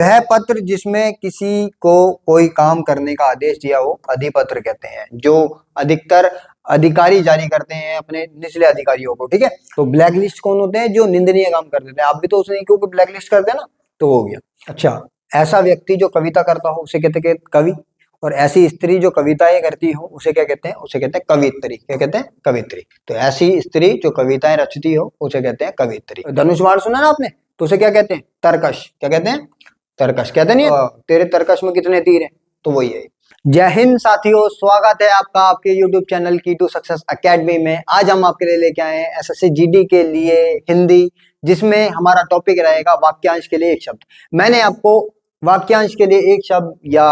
वह पत्र जिसमें किसी को कोई काम करने का आदेश दिया हो अधिपत्र कहते हैं, जो अधिकतर अधिकारी जारी करते हैं अपने निचले अधिकारियों को। ठीक है, तो ब्लैक लिस्ट कौन होते हैं? जो निंदनीय काम कर देते हैं। आप भी तो उसने क्योंकि ब्लैक लिस्ट करते हैं ना, तो हो गया। अच्छा, ऐसा व्यक्ति जो कविता करता हो उसे कहते हैं कवि, और ऐसी स्त्री जो कविताएं करती हो उसे क्या कहते हैं? उसे कहते हैं कवियत्री। क्या कहते हैं? कवियत्री। तो ऐसी स्त्री जो कविताएं रचती हो उसे कहते हैं कवियत्री। धनुष बाण सुना ना आपने, तो उसे क्या कहते हैं? तरकश। क्या कहते हैं? तरकश। कहते नहीं तेरे तरकश में कितने तीर हैं, तो वही है। जय हिंद साथियों, स्वागत है आपका आपके YouTube चैनल की टू सक्सेस एकेडमी में। आज हम आपके लिए लेके आए हैं एसएससी जीडी के लिए हिंदी, जिसमें हमारा टॉपिक रहेगा वाक्यांश के लिए एक शब्द। मैंने आपको वाक्यांश के लिए एक शब्द या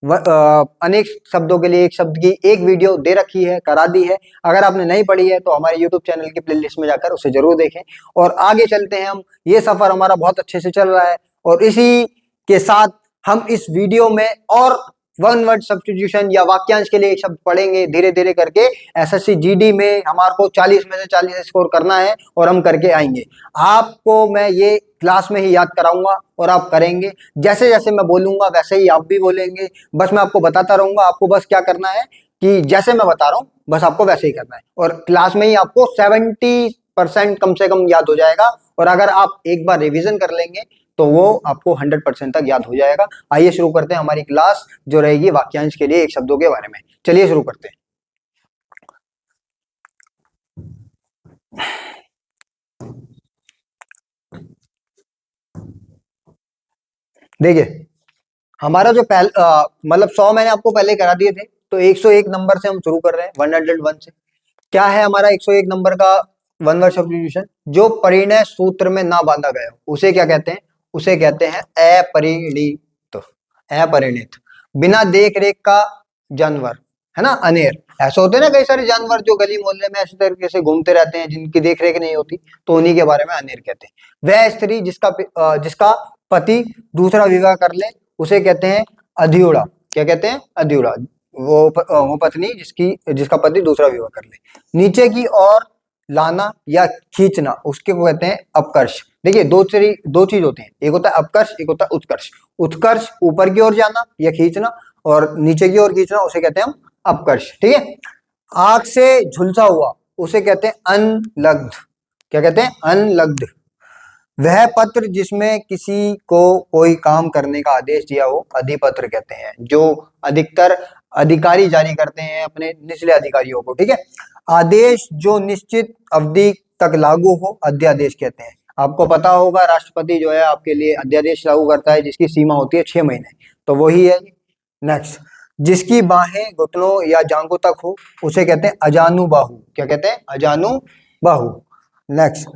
अनेक शब्दों के लिए एक शब्द की एक वीडियो दे रखी है, करा दी है। अगर आपने नहीं पढ़ी है तो हमारे YouTube चैनल की प्लेलिस्ट में जाकर उसे जरूर देखें। और आगे चलते हैं हम, ये सफर हमारा बहुत अच्छे से चल रहा है और इसी के साथ हम इस वीडियो में और वन वर्ड सब्स्टिट्यूशन या वाक्यांश के लिए एक शब्द पढ़ेंगे धीरे धीरे करके। एसएससी जीडी में हमारे को 40 में से 40 स्कोर करना है और हम करके आएंगे। आपको मैं ये क्लास में ही याद कराऊंगा और आप करेंगे। जैसे जैसे मैं बोलूंगा वैसे ही आप भी बोलेंगे। बस मैं आपको बताता रहूंगा, आपको बस क्या करना है कि जैसे मैं बता रहा हूँ बस आपको वैसे ही करना है, और क्लास में ही आपको 70% कम से कम याद हो जाएगा। और अगर आप एक बार रिविजन कर लेंगे तो वो आपको 100% तक याद हो जाएगा। आइए शुरू करते हैं हमारी क्लास, जो रहेगी वाक्यांश के लिए एक शब्दों के बारे में। चलिए शुरू करते हैं। देखिए, हमारा जो मतलब 100 मैंने आपको पहले करा दिए थे, तो 101 नंबर से हम शुरू कर रहे हैं, 101 से। क्या है हमारा 101 नंबर का वन वर्ड सब्स्टिट्यूशन? जो परिणय सूत्र में ना बांधा गया उसे क्या कहते हैं? उसे कहते हैं अपरिणित। अपरिणित, बिना देख रेख का जानवर, है ना, अनेर। ऐसे होते हैं ना कई सारे जानवर जो गली मोहल्ले में ऐसे तरीके से घूमते रहते हैं, जिनकी देख रेख नहीं होती, तो उन्हीं के बारे में अनेर कहते हैं। वह स्त्री जिसका पति दूसरा विवाह कर ले उसे कहते हैं अधिउड़ा। क्या कहते हैं? अधिउड़ा। वो पत्नी जिसका पति दूसरा विवाह कर ले। नीचे की ओर लाना या खींचना उसके को कहते हैं अपकर्ष। देखिए, दो चीज होती हैं, एक होता है अपकर्ष, एक होता है उत्कर्ष। उत्कर्ष ऊपर की ओर जाना या खींचना, और नीचे की ओर खींचना उसे कहते हैं हम अपकर्ष। ठीक है। आंख से झुलसा हुआ उसे कहते हैं अनलग्ध। क्या कहते हैं? अनलग्ध। वह पत्र जिसमें किसी को कोई काम करने का आदेश दिया हो अधिपत्र कहते हैं, जो अधिकतर अधिकारी जारी करते हैं अपने निचले अधिकारियों को। ठीक है। आदेश जो निश्चित अवधि तक लागू हो अध्यादेश कहते हैं। आपको पता होगा राष्ट्रपति जो है आपके लिए अध्यादेश लागू करता है जिसकी सीमा होती है 6 महीने, तो वही है। नेक्स्ट, जिसकी बाहें घुटनों या जांघों तक हो उसे कहते हैं अजानुबाहु। क्या कहते हैं? अजानुबाहु। नेक्स्ट,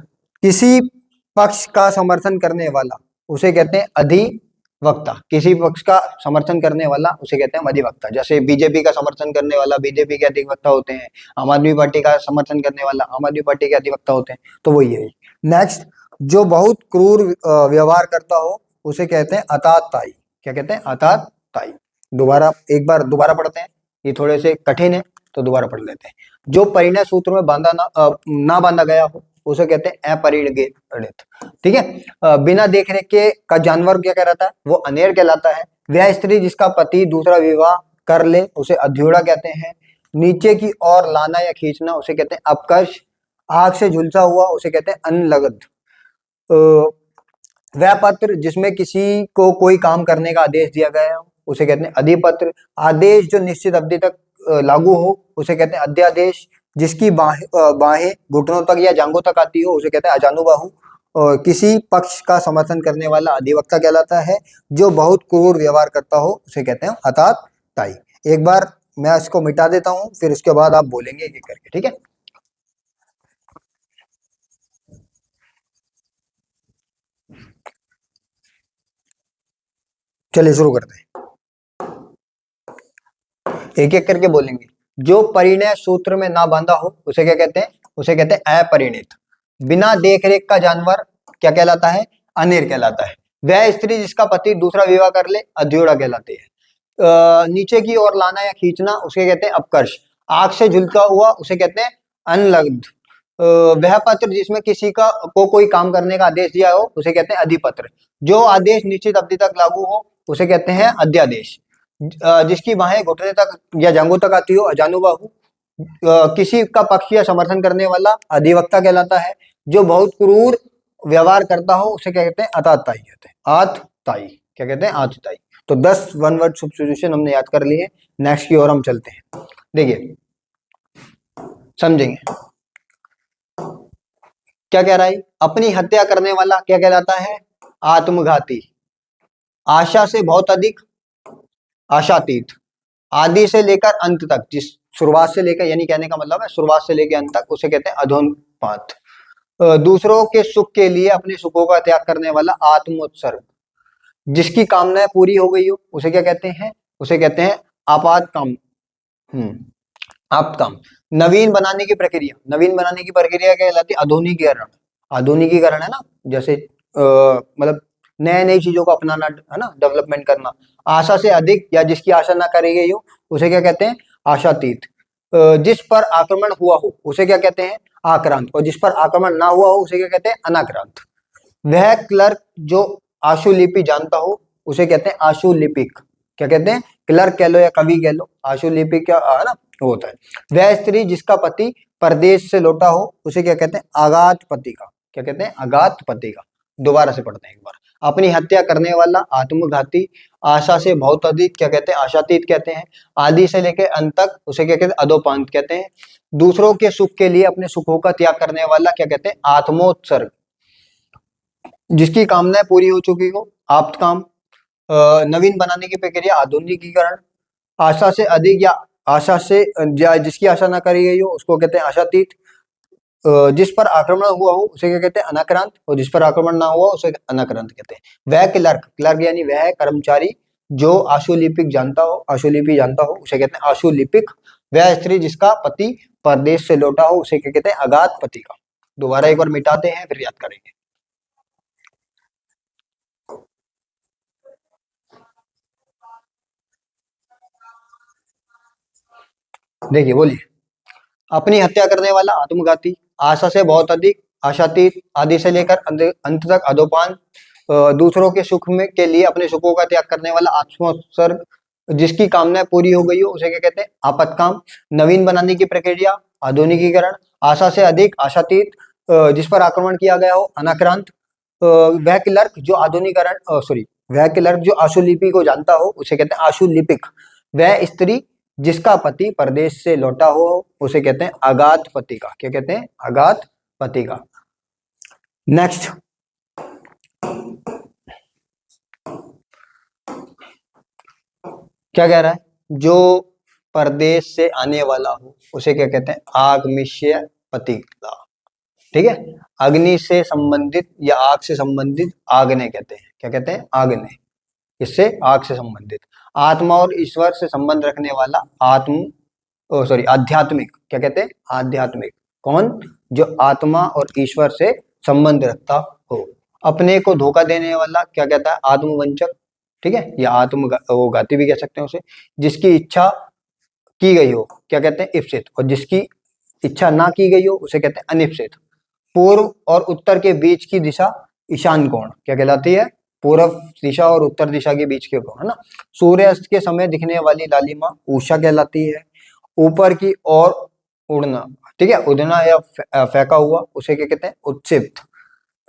किसी पक्ष का समर्थन करने वाला उसे कहते हैं अधिवक्ता। किसी पक्ष का समर्थन करने वाला उसे कहते हैं अधिवक्ता। जैसे बीजेपी का समर्थन करने वाला बीजेपी के अधिवक्ता होते हैं, आम आदमी पार्टी का समर्थन करने वाला आम आदमी पार्टी के अधिवक्ता होते हैं, तो वही है। नेक्स्ट, जो बहुत क्रूर व्यवहार करता हो उसे कहते हैं अताताई। क्या कहते हैं? अताताई। एक बार दोबारा पढ़ते हैं, ये थोड़े से कठिन है तो दोबारा पढ़ लेते हैं। जो परिणय सूत्र में ना बांधा गया हो उसे कहते हैं अपरिणित। ठीक है। बिना देख रेख के का जानवर क्या कहलाता है? वो अनेर कहलाता है। वह स्त्री जिसका पति दूसरा विवाह कर ले उसे अधिउड़ा कहते हैं। नीचे की ओर लाना या खींचना उसे कहते हैं अपकर्ष। आग से झुलसा हुआ उसे कहते हैं अनलग्ध। वह पत्र जिसमें किसी को कोई काम करने का आदेश दिया गया हो उसे कहते हैं अधिपत्र। आदेश जो निश्चित अवधि तक लागू हो उसे कहते हैं अध्यादेश। जिसकी बाहें घुटनों तक या जांघों तक आती हो उसे कहते हैं अजानुबाहु। और किसी पक्ष का समर्थन करने वाला अधिवक्ता कहलाता है। जो बहुत क्रूर व्यवहार करता हो उसे कहते हैं हताताई। एक बार मैं इसको मिटा देता हूं, फिर उसके बाद आप बोलेंगे एक एक करके। ठीक है। चलिए शुरू करते हैं, एक एक करके बोलेंगे। जो परिणय सूत्र में ना बांधा हो उसे क्या कहते हैं? उसे कहते हैं अपरिणित। बिना देख रेख का जानवर क्या कहलाता है? अनेर कहलाता है। वह स्त्री जिसका पति दूसरा विवाह कर ले अधिउड़ा कहलाती है। नीचे की ओर लाना या खींचना उसे कहते हैं अपकर्ष। आंख से झुलका हुआ उसे कहते हैं अनलग्ध। वह पत्र जिसमें किसी का को कोई काम करने का आदेश दिया हो उसे कहते हैं अधिपत्र। जो आदेश निश्चित अवधि तक लागू हो उसे कहते हैं अध्यादेश। जिसकी बाहें घुटने तक या जांघों तक आती हो अजानुबाहु। किसी का पक्ष या समर्थन करने वाला अधिवक्ता कहलाता है। जो बहुत क्रूर व्यवहार करता हो उसे क्या कहते हैं अताताई कहते हैं। आतताई क्या कहते हैं आतताई। तो 10 वन वर्ड सब्स्टिट्यूशन हमने याद कर लिए। नेक्स्ट की ओर हम चलते हैं। देखिए समझेंगे क्या कह रहा है। अपनी हत्या करने वाला क्या कहलाता है आत्मघाती। आशा से बहुत अधिक आशातीत। आदि से लेकर अंत तक जिस शुरुआत से लेकर यानी कहने का मतलब है शुरुआत से लेकर अंत तक उसे कहते हैं अधोन्माद। दूसरों के सुख के लिए अपने सुखों का त्याग करने वाला आत्मोत्सर्ग। जिसकी कामनाएं पूरी हो गई हो उसे क्या कहते हैं उसे कहते हैं आपात काम। आप्त काम। नवीन बनाने की प्रक्रिया क्या कहलाती है आधुनिकीकरण। आधुनिकीकरण है ना जैसे मतलब नए नई चीजों को अपनाना है ना डेवलपमेंट करना। आशा से अधिक या जिसकी आशा ना करी गई हो उसे क्या कहते हैं आशातीत। जिस पर आक्रमण हुआ हो उसे क्या कहते हैं आक्रांत। और जिस पर आक्रमण ना हुआ हो उसे क्या कहते हैं अनाक्रांत। वह क्लर्क जो आशुलिपि जानता हो उसे कहते हैं आशुलिपिक। क्या कहते हैं क्लर्क कह लो या कवि कह लो आशुलिपिक क्या है ना वो होता है। वह स्त्री जिसका पति परदेश से लौटा हो उसे क्या कहते हैं आघात पति का। क्या कहते हैं आघात पति का। दोबारा से पढ़ते हैं एक बार। अपनी हत्या करने वाला आत्मघाती। आशा से बहुत अधिक क्या कहते हैं आशातीत कहते हैं। आदि से लेकर अंत तक उसे क्या कहते हैं अधोपांत कहते हैं। दूसरों के सुख के लिए अपने सुखों का त्याग करने वाला क्या कहते हैं आत्मोत्सर्ग। जिसकी कामनाएं पूरी हो चुकी हो आप्त काम। नवीन बनाने की प्रक्रिया आधुनिकीकरण। आशा से अधिक या आशा से जिसकी आशा ना करी गई हो उसको कहते हैं आशातीत। जिस पर आक्रमण हुआ हो उसे क्या कहते हैं अनाक्रांत। और जिस पर आक्रमण ना हुआ उसे अनाक्रांत कहते हैं। वह क्लर्क यानी वह कर्मचारी जो आशुलिपिक जानता हो आशुलिपि जानता हो उसे कहते हैं आशुलिपिक। वह स्त्री जिसका पति परदेश से लौटा हो उसे क्या कहते हैं अगाध पति का। दोबारा एक बार मिटाते हैं फिर याद करेंगे। देखिए बोलिए। अपनी हत्या करने वाला आत्मघाती। आशा से बहुत अधिक आशातीत। आदि से लेकर अंत तक अधोपान। दूसरों के सुख में के लिए अपने सुखों का त्याग करने वाला आत्मोत्सर्ग। जिसकी कामनाएं पूरी हो गई हो उसे क्या कहते हैं आपत्काम। नवीन बनाने की प्रक्रिया आधुनिकीकरण। आशा से अधिक आशातीत। जिस पर आक्रमण किया गया हो अनाक्रांत। वह क्लर्क जो आधुनिकरण सॉरी वह क्लर्क जो आशुलिपि को जानता हो उसे कहते हैं आशुलिपिक। वह स्त्री जिसका पति परदेश से लौटा हो उसे कहते हैं अगाध पति का। क्या कहते हैं अगाध पति का। नेक्स्ट क्या कह रहा है जो परदेश से आने वाला हो उसे क्या कहते हैं आगमिष्य पति का। ठीक है। अग्नि से संबंधित या आग से संबंधित आग्नेय कहते हैं। क्या कहते हैं आग्नेय। इससे आग से संबंधित। आत्मा और ईश्वर से संबंध रखने वाला आध्यात्मिक। क्या कहते हैं आध्यात्मिक। कौन जो आत्मा और ईश्वर से संबंध रखता हो। अपने को धोखा देने वाला क्या कहता है आत्मवंचक। ठीक है या वो घाती भी कह सकते हैं उसे। जिसकी इच्छा की गई हो क्या कहते हैं इप्सित। और जिसकी इच्छा ना की गई हो उसे कहते हैं अनिप्सित। पूर्व और उत्तर के बीच की दिशा ईशान कोण क्या कहलाती है पूर्व दिशा और उत्तर दिशा के बीच के कोण है ना। सूर्यास्त के समय दिखने वाली लालिमा उषा कहलाती है। ऊपर की ओर उड़ना। ठीक है उड़ना या फेंका हुआ उसे क्या कहते हैं उत्क्षिप्त।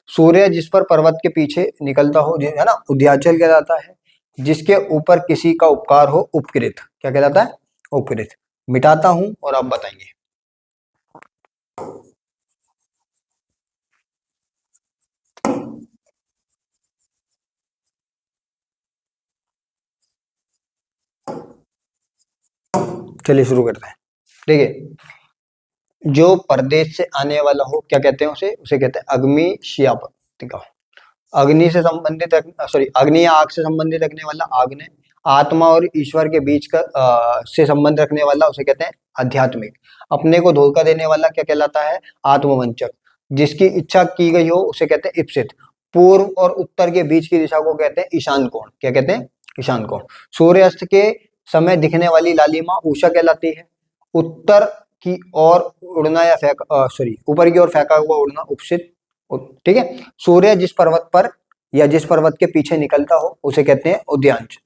सूर्य जिस पर पर्वत के पीछे निकलता हो है ना उदयाचल कहलाता है। जिसके ऊपर किसी का उपकार हो उपकृत। क्या कहलाता है उपकृत। मिटाता हूं और आप बताएंगे। चलिए शुरू करते हैं। देखिए जो परदेश से आने वाला हो क्या कहते हैं उसे कहते हैं अग्निशियापति का। अग्नि से संबंधित अग्नि या आग से संबंधित रखने वाला आग्नेय। आत्मा और ईश्वर के बीच का से संबंध रखने वाला उसे कहते हैं आध्यात्मिक। अपने को धोखा देने वाला क्या कहलाता है आत्मवंचक। जिसकी इच्छा की गई हो उसे कहते हैं इप्सित। पूर्व और उत्तर के बीच की दिशा को कहते हैं ईशान कोण। क्या कहते हैं ईशान कोण। सूर्यास्त के समय दिखने वाली लालिमा उषा कहलाती है। उत्तर की ओर उड़ना या ऊपर की ओर फेंका हुआ उड़ना उपसित। ठीक है। सूर्य जिस पर्वत पर या जिस पर्वत के पीछे निकलता हो उसे कहते हैं उदयांश।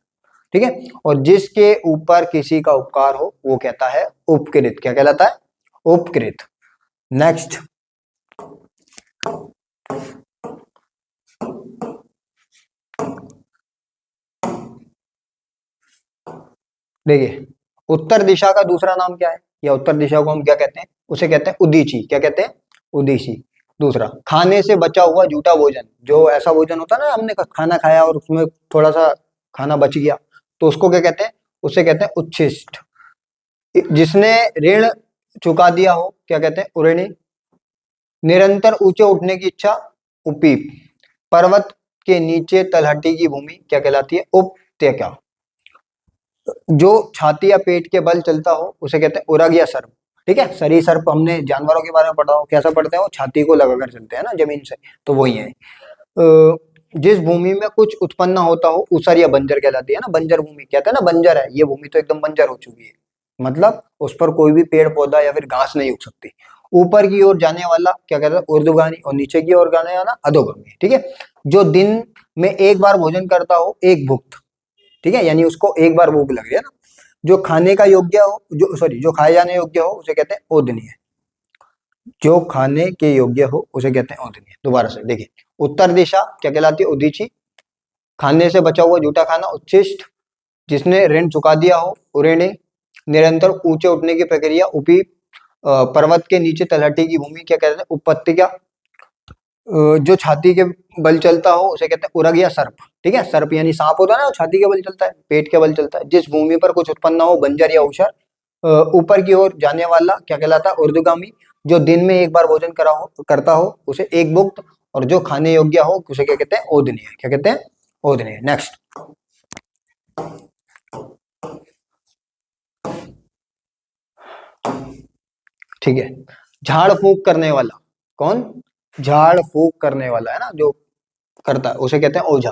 ठीक है। और जिसके ऊपर किसी का उपकार हो वो कहता है उपकृत। क्या कहलाता है? उपकृत। नेक्स्ट, देखिए उत्तर दिशा का दूसरा नाम क्या है, या उत्तर दिशा को हम क्या कहते हैं? उसे कहते हैं उदीची। क्या कहते हैं? उदीची। दूसरा, खाने से बचा हुआ झूठा भोजन। जो ऐसा भोजन होता है ना, हमने खाना खाया और उसमें थोड़ा सा खाना बच गया, तो उसको क्या कहते हैं? उसे कहते हैं उच्छिष्ट। जिसने ऋण चुका दिया हो, क्या कहते हैं? उऋणी। निरंतर ऊंचे उठने की इच्छा, उपीप। पर्वत के नीचे तलहटी की भूमि क्या कहलाती है? उपत्यका। जो छाती या पेट के बल चलता हो उसे कहते हैं उरग या सर्प। ठीक है। सरी सर्प हमने जानवरों के बारे में पढ़ा हो, कैसा पढ़ते हैं? वो छाती को लगाकर चलते हैं ना जमीन से, तो वही है। जिस भूमि में कुछ उत्पन्न होता हो ऊसर या बंजर कहलाती है ना। बंजर भूमि कहते हैं ना, बंजर है ये भूमि, तो एकदम बंजर हो चुकी है, मतलब उस पर कोई भी पेड़ पौधा या फिर घास नहीं उग सकती। ऊपर की ओर जाने वाला क्या कहते हैं? ऊर्ध्वगामी। और नीचे की ओर जाने वाला अधोगामी। ठीक है। जो दिन में एक बार भोजन करता हो, एक भुक्त। ठीक है, यानी उसको एक बार भूख लग गई है ना। जो खाने का योग्य हो, जो खाए जाने योग्य हो उसे कहते हैं ओदनीय। जो खाने के योग्य हो उसे कहते हैं ओदनीय। दोबारा से देखिए, उत्तर दिशा क्या कहलाती है? उदीची। खाने से बचा हुआ झूठा खाना, उच्छिष्ट। जिसने ऋण चुका दिया हो, उऋणी। निरंतर ऊंचे उठने की प्रक्रिया, उपीप। पर्वत के नीचे तलहटी की भूमि क्या कहते हैं? उपत्यका। जो छाती के बल चलता हो उसे कहते हैं उरग या सर्प। ठीक है। सर्प यानी सांप होता है ना, वो छाती के बल चलता है, पेट के बल चलता है। जिस भूमि पर कुछ उत्पन्न हो, बंजर या ऊषर। ऊपर की ओर जाने वाला क्या कहलाता है? ऊर्ध्वगामी। जो दिन में एक बार भोजन करता हो उसे एक भुक्त। और जो खाने योग्य हो उसे क्या कहते हैं? ओदनीय। क्या कहते हैं? ओदनीय। नेक्स्ट, ठीक है। झाड़ फूंक करने वाला कौन? झाड़ फूंक करने वाला है ना, जो करता है उसे कहते हैं ओझा।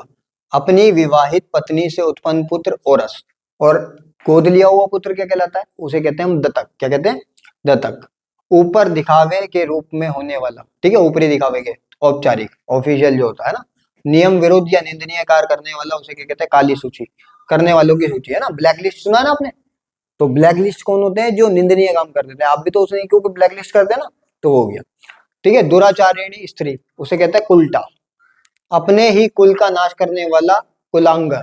अपनी विवाहित पत्नी से उत्पन्न पुत्र ओरस। और गोद लिया हुआ पुत्र क्या कहलाता है? उसे कहते हैं हम दत्तक। क्या कहते हैं? दत्तक। ऊपर दिखावे के रूप में होने वाला। ठीक है, ऊपरी दिखावे के, औपचारिक, ऑफिशियल जो होता है ना। नियम विरुद्ध या निंदनीय कार्य करने वाला उसे क्या कहते हैं? काली सूची। करने वालों की सूची है ना। ब्लैक लिस्ट सुना है ना आपने? तो ब्लैक लिस्ट कौन होते हैं? जो निंदनीय काम कर देते हैं। आप भी तो उसने क्योंकि ब्लैक लिस्ट करते हैं ना, तो वो हो गया। ठीक है। दुराचारिणी स्त्री उसे कहते हैं कुलटा। अपने ही कुल का नाश करने वाला कुलांगर।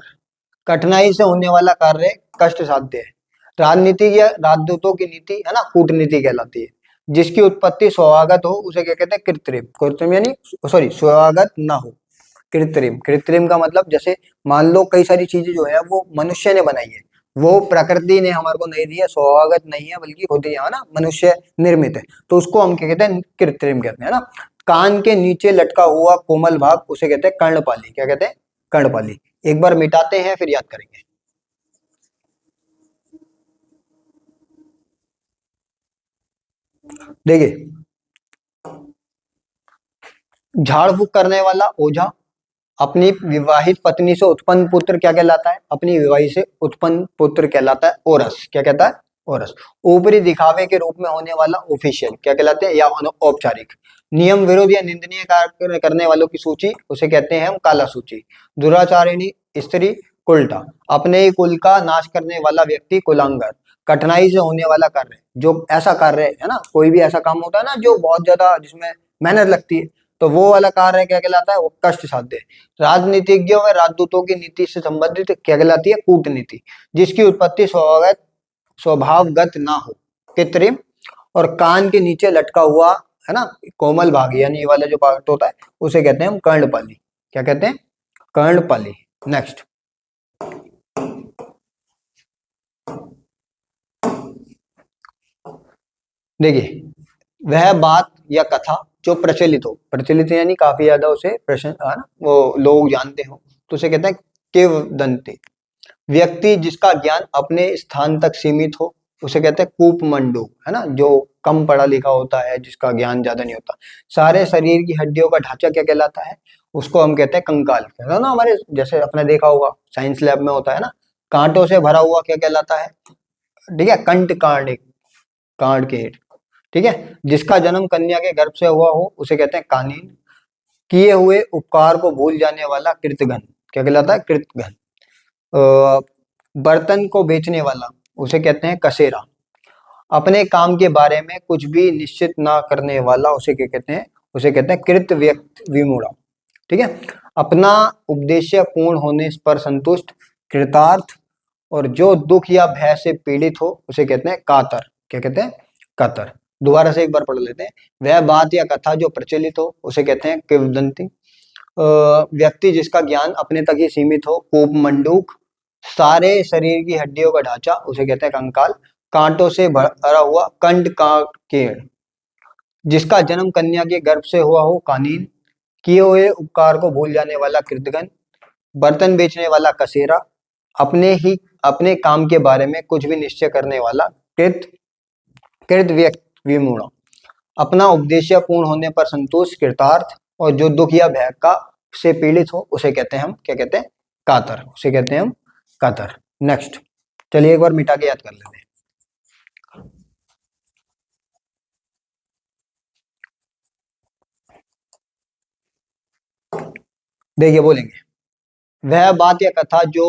कठिनाई से होने वाला कार्य कष्ट साध्य है। राजनीति या राजदूतों की नीति है ना, कूटनीति कहलाती है। जिसकी उत्पत्ति स्वागत हो उसे क्या कहते हैं? कृत्रिम। कृत्रिम यानी स्वागत ना हो। कृत्रिम, कृत्रिम का मतलब जैसे मान लो कई सारी चीजें जो है वो मनुष्य ने बनाई है, वो प्रकृति ने हमारे को नहीं दी है, स्वागत नहीं है, बल्कि खुद ही है ना, मनुष्य निर्मित है, तो उसको हम क्या कहते हैं? कृत्रिम कहते हैं ना। कान के नीचे लटका हुआ कोमल भाग उसे कहते हैं कर्णपाली। क्या कहते हैं? कर्णपाली। एक बार मिटाते हैं फिर याद करेंगे। देखिए, झाड़ फूक करने वाला ओझा। अपनी विवाहित पत्नी से उत्पन्न पुत्र क्या कहलाता है? अपनी विवाहित से उत्पन्न पुत्र कहलाता है ओरस। क्या कहता है? ओरस। ऊपरी दिखावे के रूप में होने वाला ऑफिशियल क्या कहलाते हैं? या औपचारिक। नियम विरोध या निंदनीय कार्य करने वालों की सूची उसे कहते हैं हम काला सूची। दुराचारिणी स्त्री कुलटा। अपने ही कुल का नाश करने वाला व्यक्ति कुलांगर। कठिनाई से होने वाला कार्य, जो ऐसा कार्य है ना, कोई भी ऐसा काम होता है ना जो बहुत ज्यादा जिसमें मेहनत लगती है, तो वो वाला कार्य क्या कहलाता है? वो कष्ट साध्य है। राजनीतिज्ञों व राजदूतों की नीति से संबंधित क्या कहलाती है? कूटनीति। जिसकी उत्पत्ति स्वभावगत ना हो, कृत्रिम। और कान के नीचे लटका हुआ है ना कोमल भाग, यानी ये वाला जो पार्ट होता है उसे कहते हैं हम कर्णपाली। क्या कहते हैं? कर्णपाली। नेक्स्ट, देखिए, वह बात या कथा जो प्रचलित हो, प्रचलित यानी काफी ज्यादा उसे प्रश्न है ना, वो लोग जानते हो, तो उसे कहते हैं किंवदंती। व्यक्ति जिसका ज्ञान अपने स्थान तक सीमित हो उसे कहते हैं कूपमंडू, है ना, जो कम पढ़ा लिखा होता है, जिसका ज्ञान ज्यादा नहीं होता। सारे शरीर की हड्डियों का ढांचा क्या कहलाता है? उसको हम कहते हैं कंकाल। कहते हैं ना, हमारे जैसे अपने देखा होगा साइंस लैब में होता है ना, कांटों से भरा हुआ क्या कहलाता है? ठीक है, कंठ कांड, कांड के हेठ। ठीक है। जिसका जन्म कन्या के गर्भ से हुआ हो उसे कहते हैं कानीन। किए हुए उपकार को भूल जाने वाला कृतघ्न, क्या कहलाता है? कृतघ्न। बर्तन को बेचने वाला उसे कहते हैं कसेरा। अपने काम के बारे में कुछ भी निश्चित ना करने वाला उसे क्या कहते हैं? उसे कहते हैं कृत व्यक्त विमूढ़। ठीक है। अपना उद्देश्य पूर्ण होने पर संतुष्ट, कृतार्थ, और जो दुख या भय से पीड़ित हो उसे कहते हैं कातर। क्या कहते हैं? कातर। दोबारा से एक बार पढ़ लेते हैं। वह बात या कथा जो प्रचलित हो उसे कहते हैं किंवदंती। व्यक्ति जिसका ज्ञान अपने तक ही सीमित हो, कूप मंडूक। सारे शरीर की हड्डियों का ढांचा उसे कहते हैं कंकाल। कांटों से भरा हुआ कंड का केड़। जिसका जन्म कन्या के गर्भ से हुआ हो कानीन। किए हुए उपकार को भूल जाने वाला कृतघ्न। बर्तन बेचने वाला कसेरा। अपने काम के बारे में कुछ भी निश्चय करने वाला कृत कृत व्यक्त विमूढ़। अपना उद्देश्य पूर्ण होने पर संतुष्ट, कृतार्थ, और जो दुख या भय का से पीड़ित हो उसे कहते हैं हम क्या कहते हैं? कातर। उसे कहते हैं हम कातर। नेक्स्ट, चलिए एक बार मिटा के याद कर लेते हैं। देखिए बोलेंगे, वह बात या कथा जो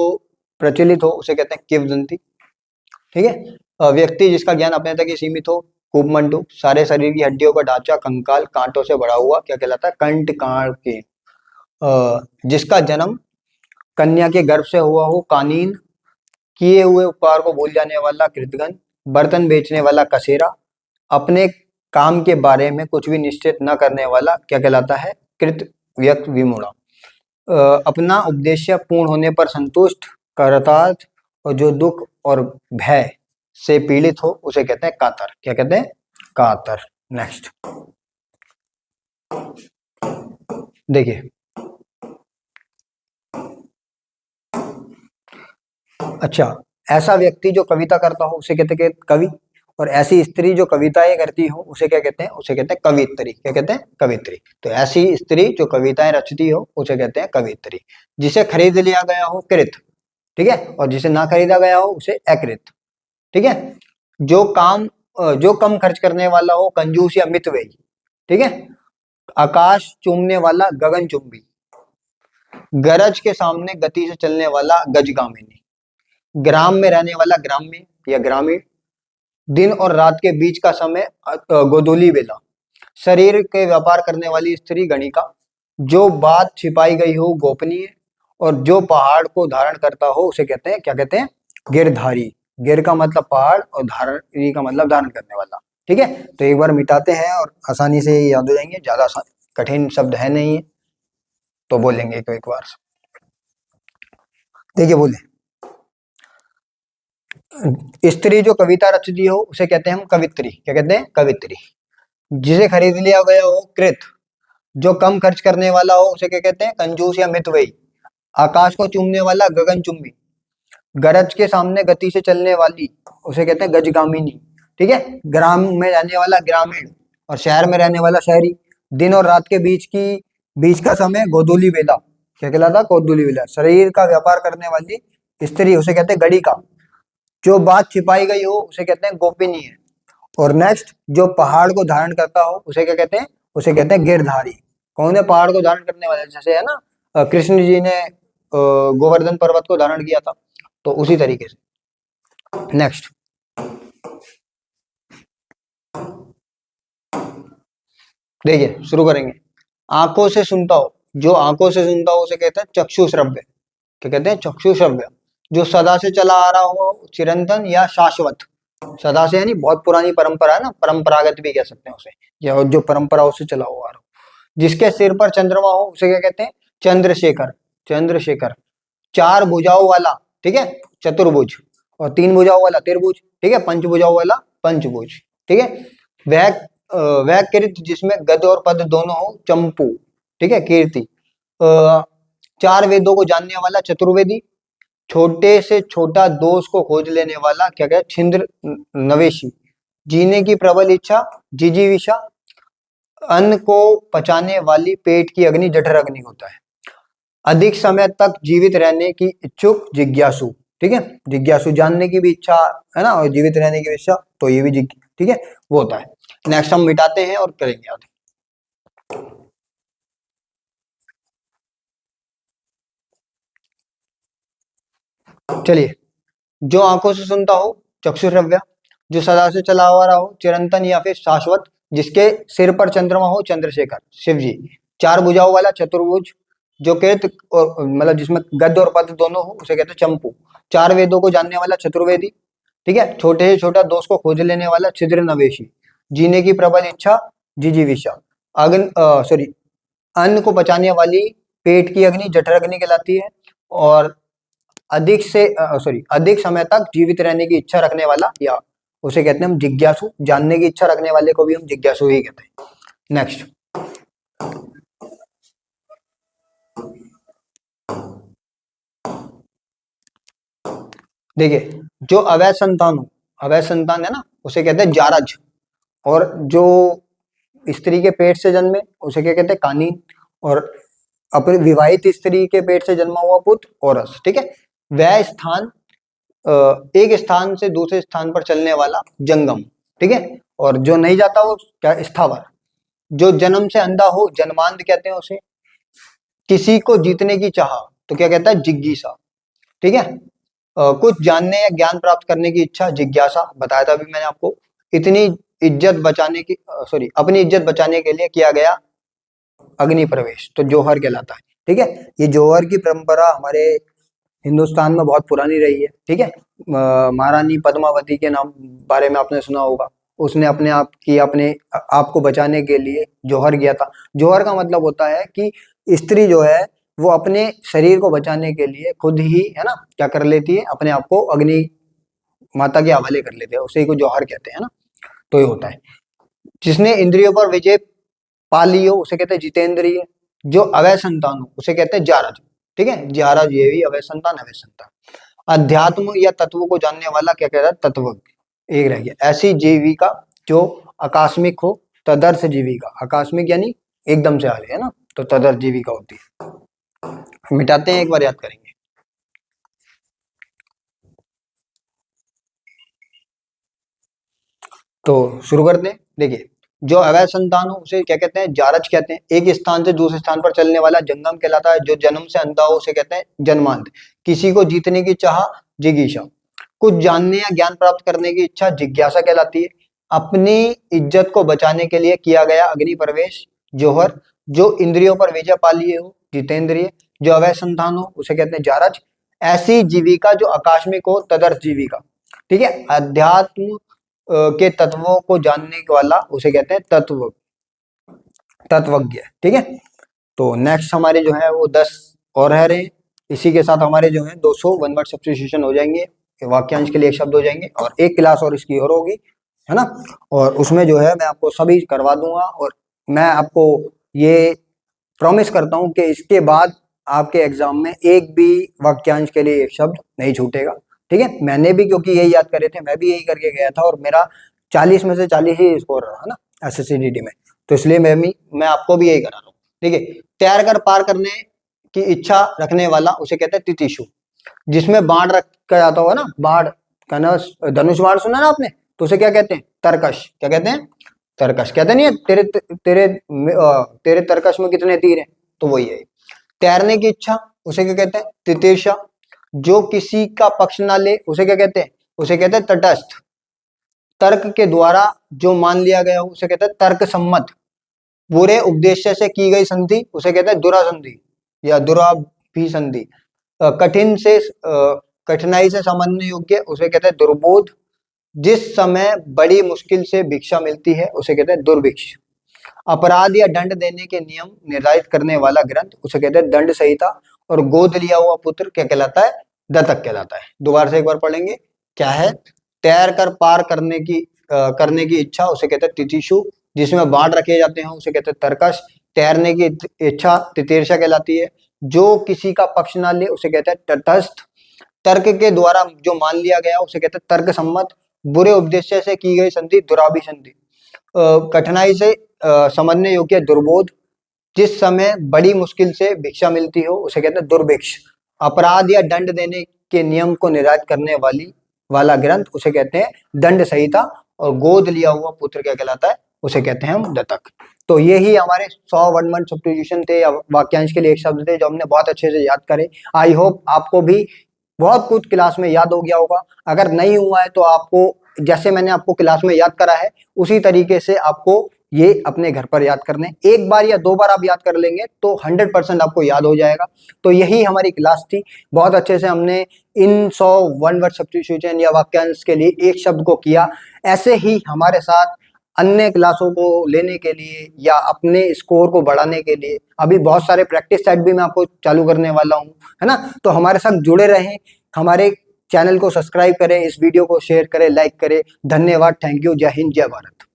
प्रचलित हो उसे कहते हैं किंवदंती। ठीक है। व्यक्ति जिसका ज्ञान अपने तक ही सीमित हो, कुपमंडू। सारे शरीर की हड्डियों का ढांचा कंकाल, कांटों से भरा हुआ क्या कहलाता है? कंट कांट के। जिसका जन्म कन्या के गर्भ से हुआ हो कानीन। किए हुए उपकार को भूल जाने वाला कृतघ्न। बर्तन बेचने वाला कसेरा। अपने काम के बारे में कुछ भी निश्चित न करने वाला क्या कहलाता है? कृत व्यक्त विमूढ़। अपना उद्देश्य पूर्ण होने पर संतुष्ट, कृतार्थ, और जो दुख और भय से पीड़ित हो उसे कहते हैं कातर। क्या कहते हैं? कातर। नेक्स्ट देखिए, अच्छा, ऐसा व्यक्ति जो कविता करता हो उसे कहते हैं कवि। और ऐसी स्त्री जो कविताएं करती हो उसे क्या कहते हैं? उसे कहते हैं कवित्री। क्या कहते हैं? कवित्री। तो ऐसी स्त्री जो कविताएं रचती हो उसे कहते हैं कवित्री। जिसे खरीद लिया गया हो कृत। ठीक है। और जिसे ना खरीदा गया हो उसे अकृत। ठीक है। जो कम खर्च करने वाला हो कंजूस या मितव्ययी। ठीक है। आकाश चूमने वाला गगनचुंबी। गरज के सामने गति से चलने वाला गजगामिनी। ग्राम में रहने वाला ग्राम्य या ग्रामीण। दिन और रात के बीच का समय गोधूली बेला। शरीर के व्यापार करने वाली स्त्री गणिका। जो बात छिपाई गई हो गोपनीय। और जो पहाड़ को धारण करता हो उसे कहते हैं क्या कहते हैं? गिरधारी। गिर का मतलब पहाड़ और धारी का मतलब धारण करने वाला। ठीक है। तो एक बार मिटाते हैं और आसानी से याद हो जाएंगे, ज्यादा कठिन शब्द है नहीं है, तो बोलेंगे एक बार। देखिए बोले, स्त्री जो कविता रचती हो उसे कहते हैं हम कवित्री। क्या कहते हैं? कवित्री। जिसे खरीद लिया गया हो कृत। जो कम खर्च करने वाला हो उसे क्या कहते हैं? कंजूस या मितव्ययी। आकाश को चूमने वाला गगनचुंबी। गरज के सामने गति से चलने वाली उसे कहते हैं गजगामिनी। ठीक है। ग्राम में रहने वाला ग्रामीण। और शहर में रहने वाला शहरी। दिन और रात के बीच का समय गोधूली बेला। क्या कहलाता? गोधूली बेला। शरीर का व्यापार करने वाली स्त्री उसे कहते हैं गणिका। जो बात छिपाई गई हो उसे कहते हैं गोपनीय। और नेक्स्ट, जो पहाड़ को धारण करता हो उसे क्या कहते हैं? उसे कहते हैं गिरधारी। कौन है पहाड़ को धारण करने वाले? जैसे है ना, कृष्ण जी ने गोवर्धन पर्वत को धारण किया था, तो उसी तरीके से। नेक्स्ट देखिए, शुरू करेंगे। आंखों से सुनता हो। जो आंखों से सुनता हो उसे कहते हैं चक्षु श्रव्य। क्या कहते हैं? चक्षु श्रव्य। जो सदा से चला आ रहा हो, चिरंतन या शाश्वत। सदा से यानी बहुत पुरानी परंपरा है ना, परंपरागत भी कह सकते हैं उसे, या जो परंपरा उससे चला हुआ आ रहा हो। जिसके सिर पर चंद्रमा हो उसे क्या कहते हैं? चंद्रशेखर। चंद्रशेखर। चार भुजाओं वाला। ठीक है, चतुर्भुज। और तीन भुजाओं वाला त्रिभुज। ठीक है। पंच भुजाओं वाला पंचभुज। ठीक है। वह वह कीर्ति जिसमें गद और पद दोनों हो, चंपू। ठीक है। कीर्ति। चार वेदों को जानने वाला चतुर्वेदी। छोटे से छोटा दोष को खोज लेने वाला क्या कहते हैं? छिंद्र नवेशी। जीने की प्रबल इच्छा, जिजीविषा। अन्न को पचाने वाली पेट की अग्नि जठर अग्नि होता है। अधिक समय तक जीवित रहने की इच्छुक, जिज्ञासु। ठीक है। जिज्ञासु, जानने की भी इच्छा है ना, और जीवित रहने की भी इच्छा, तो ये भी ठीक है, वो होता है। नेक्स्ट हम मिटाते हैं और करेंगे आगे। चलिए, जो आंखों से सुनता हो, चक्षुश्रव्य। जो सदा से चला हुआ रहा हो, चिरंतन या फिर शाश्वत। जिसके सिर पर चंद्रमा हो, चंद्रशेखर, शिव जी। चार भुजाओं वाला, चतुर्भुज। जो कृत और मतलब जिसमें गद्य और पद्य दोनों हो, उसे कहते हैं चंपू। चार वेदों को जानने वाला, चतुर्वेदी। ठीक है। छोटे से छोटा दोष को खोज लेने वाला, छिद्र नवेशी। जीने की प्रबल इच्छा, जिजीविषा। अग्नि सॉरी अन्न को पचाने वाली, पेट की अग्नि, जठर अग्नि कहलाती है। और अधिक समय तक जीवित रहने की इच्छा रखने वाला, या उसे कहते हैं हम जिज्ञासु। जानने की इच्छा रखने वाले को भी हम जिज्ञासु ही कहते हैं। नेक्स्ट, देखिए, जो अवैध संतान हो, अवैध संतान है ना, उसे कहते हैं जारज। और जो स्त्री के पेट से जन्मे, उसे क्या कहते हैं, कानीन। और अपने विवाहित स्त्री के पेट से जन्मा हुआ पुत्र, औरस। ठीक है। वह स्थान एक स्थान से दूसरे स्थान पर चलने वाला, जंगम। ठीक है। और जो नहीं जाता वो क्या, स्थावर। जो जन्म से अंधा हो, जन्मांध कहते हैं उसे। किसी को जीतने की चाह, तो क्या कहता है, जिज्ञासा। ठीक है। कुछ जानने या ज्ञान प्राप्त करने की इच्छा, जिज्ञासा, बताया था अभी मैंने आपको। इतनी इज्जत बचाने की अपनी इज्जत बचाने के लिए किया गया अग्नि प्रवेश, तो जौहर कहलाता है। ठीक है। ये जौहर की परंपरा हमारे हिंदुस्तान में बहुत पुरानी रही है। ठीक है। महारानी पद्मावती के नाम बारे में आपने सुना होगा। उसने अपने आप को बचाने के लिए जौहर किया था। जौहर का मतलब होता है कि स्त्री जो है वो अपने शरीर को बचाने के लिए खुद ही, है ना, क्या कर लेती है, अपने आप को अग्नि माता के हवाले कर लेते हैं, उसे को जौहर कहते हैं ना। तो ये होता है। जिसने इंद्रियों पर विजय पा ली हो, उसे कहते हैं जितेंद्रिय। जो अवैध संतान हो, उसे कहते हैं जारज। ठीक है। जारज ये भी अवैध संतान, अवैध संतान। अध्यात्म या तत्व को जानने वाला क्या कहता है, तत्वज्ञ। एक रह गया। ऐसी जीविका जो आकस्मिक हो, तदर्थ जीविका। आकस्मिक यानी एकदम से आ रही है ना, तो तदर्थ जीविका होती है। मिटाते हैं, एक बार याद करेंगे। तो शुरू करते हैं। देखिए, जो अवैध संतान हो उसे क्या कहते हैं, जारज कहते हैं। एक स्थान से दूसरे स्थान पर चलने वाला, जंगम कहलाता है। जो जन्म से अंधा हो, उसे कहते हैं जन्मांध। किसी को जीतने की चाह, जिगीषा। कुछ जानने या ज्ञान प्राप्त करने की इच्छा, जिज्ञासा कहलाती है। अपनी इज्जत को बचाने के लिए किया गया अग्नि प्रवेश, जौहर। जो इंद्रियों पर विजय पा लिए हो, जितेंद्रिय। जो अवैध संतान हो, उसे कहते हैं जारज। ऐसी जीविका जो आकस्मिक हो, तदर्थ जीविका। ठीक है। अध्यात्म के तत्वों को जानने वाला, उसे कहते हैं तत्वज्ञ। ठीक है। तो नेक्स्ट हमारे जो है वो 10 और रह रहे हैं। इसी के साथ हमारे जो है 200 वन वर्ड सब्स्टिट्यूशन हो जाएंगे, वाक्यांश के लिए एक शब्द हो जाएंगे, और एक क्लास और इसकी और होगी, है ना। और उसमें जो है मैं आपको सभी करवा दूंगा। और मैं आपको ये प्रॉमिस करता हूं कि इसके बाद आपके एग्जाम में एक भी वाक्यांश के लिए एक शब्द नहीं छूटेगा। ठीक है। मैंने भी क्योंकि यही याद करे थे, मैं भी यही करके गया था, और मेरा 40 में से 40 ही स्कोर रहा है ना SSCDT में। तो इसलिए मैं आपको भी यही करा रहा हूँ। ठीक है। तैर कर पार करने की इच्छा रखने वाला, उसे कहते हैं तितिशु। जिसमें बाण रखा जाता होगा ना, बाण, धनुष बाण सुना ना आपने, तो उसे क्या कहते हैं, तरकश। क्या कहते हैं, तरकश। कहते नहीं है तेरे तेरे तेरे तरकश में कितने तीर हैं, तो वही है। तैरने की इच्छा, उसे क्या कहते हैं, तितिर्षा। जो किसी का पक्ष ना ले, उसे क्या कहते हैं, उसे कहते हैं तटस्थ। तर्क के द्वारा जो मान लिया गया हो, उसे कहते हैं तर्क सम्मत। बुरे उपदेश से की गई संधि, उसे कहते हैं दुरासंधि या दुराभिसंधि। कठिनाई से समझने योग्य, उसे कहते हैं दुर्बोध। जिस समय बड़ी मुश्किल से भिक्षा मिलती है, उसे कहते हैं दुर्भिक्ष। अपराध या दंड देने के नियम निर्धारित करने वाला ग्रंथ, उसे कहते हैं दंड संहिता। और गोद लिया हुआ पुत्र क्या कहलाता है, दत्तक कहलाता है। दोबारा से एक बार पढ़ेंगे, क्या है, तैर कर पार करने की इच्छा, उसे कहते हैं तितिशु। जिसमें बाण रखे जाते हैं, उसे कहते हैं तर्कश। तैरने की इच्छा, तितिर्षा कहलाती है। जो किसी का पक्ष ना ले, उसे कहते हैं तटस्थ। तर्क के द्वारा जो मान लिया गया, उसे कहते हैं तर्क सम्मत। बुरे उद्देश्य से की गई संधि, दुराभिसंधि। कठिनाई से समझने योग्य, दुर्बोध। जिस समय बड़ी मुश्किल से भिक्षा मिलती हो, उसे कहते हैं दुर्भिक्ष। अपराध या दंड देने के नियम को निर्धारित करने वाला ग्रंथ, उसे कहते हैं दंड संहिता। और गोद लिया हुआ पुत्र क्या कहलाता है, उसे कहते हैं हम दत्तक। तो यही हमारे 100 वन वर्ड सब्स्टिट्यूशन थे, या वाक्यांश के लिए एक शब्द थे, जो हमने बहुत अच्छे से याद करे। आई होप आपको भी बहुत कुछ क्लास में याद हो गया होगा। अगर नहीं हुआ है तो आपको, जैसे मैंने आपको क्लास में याद करा है, उसी तरीके से आपको ये अपने घर पर याद करने, एक बार या दो बार आप याद कर लेंगे तो 100% आपको याद हो जाएगा। तो यही हमारी क्लास थी। बहुत अच्छे से हमने इन 100 वन वर्ड सब्स्टिट्यूशन या वाक्यांश के लिए एक शब्द को किया। ऐसे ही हमारे साथ अन्य क्लासों को लेने के लिए या अपने स्कोर को बढ़ाने के लिए अभी बहुत सारे प्रैक्टिस सेट भी मैं आपको चालू करने वाला हूँ, है ना। तो हमारे साथ जुड़े रहें, हमारे चैनल को सब्सक्राइब करें, इस वीडियो को शेयर करें, लाइक करें। धन्यवाद, थैंक यू, जय हिंद, जय भारत।